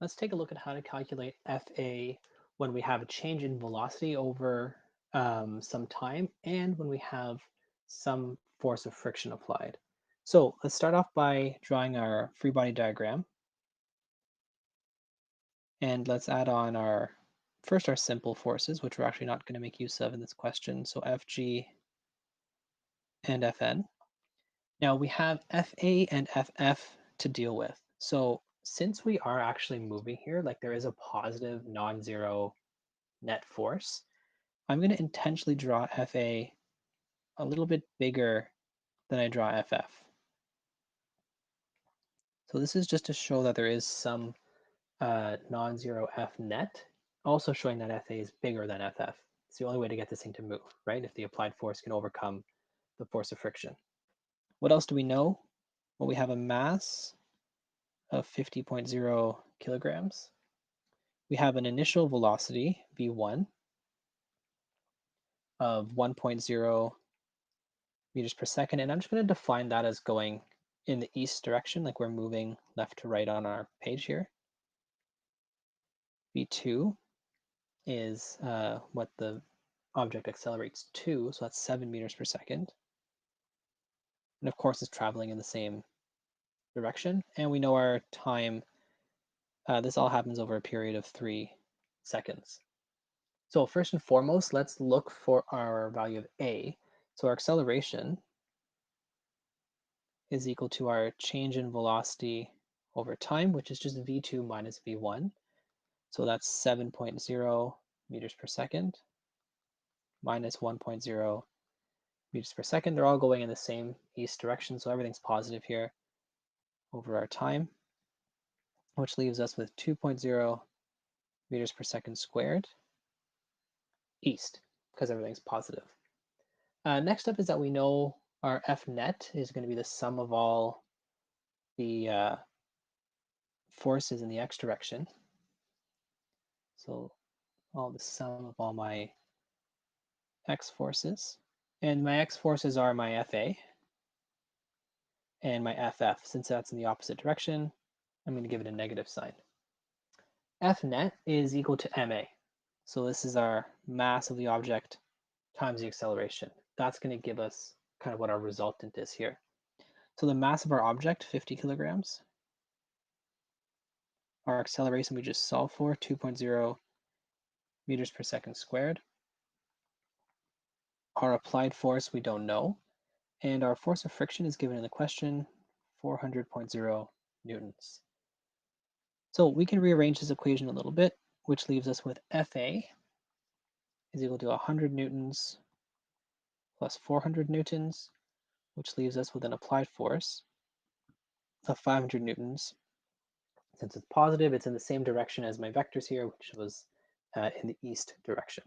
Let's take a look at how to calculate FA when we have a change in velocity over some time and when we have some force of friction applied. So let's start off by drawing our free body diagram, and let's add on our simple forces, which we're actually not going to make use of in this question. So FG and Fn. Now we have FA and FF to deal with. So since we are actually moving here, like there is a positive non-zero net force, I'm going to intentionally draw FA a little bit bigger than I draw FF. So this is just to show that there is some non-zero F net, also showing that FA is bigger than FF. It's the only way to get this thing to move, right? If the applied force can overcome the force of friction. What else do we know? Well, we have a mass of 50.0 kilograms. We have an initial velocity, v1, of 1.0 meters per second. And I'm just going to define that as going in the east direction, like we're moving left to right on our page here. V2 is what the object accelerates to, so that's 7 meters per second. And of course, it's traveling in the same direction. And we know our time, this all happens over a period of 3 seconds. So first and foremost, let's look for our value of A. So our acceleration is equal to our change in velocity over time, which is just v2 minus v1. So that's 7.0 meters per second minus 1.0 meters per second. They're all going in the same east direction, so everything's positive here over our time, which leaves us with 2.0 meters per second squared east, because everything's positive. Next up is that we know our F net is going to be the sum of all the forces in the x direction. So all the sum of all my x forces. And my x forces are my FA and my FF. Since that's in the opposite direction, I'm going to give it a negative sign. F net is equal to ma. So this is our mass of the object times the acceleration. That's going to give us kind of what our resultant is here. So the mass of our object, 50 kilograms. Our acceleration we just solved for, 2.0 meters per second squared. Our applied force we don't know. And our force of friction is given in the question, 400.0 newtons. So we can rearrange this equation a little bit, which leaves us with Fa is equal to 100 newtons plus 400 newtons, which leaves us with an applied force of 500 newtons. Since it's positive, it's in the same direction as my vectors here, which was in the east direction.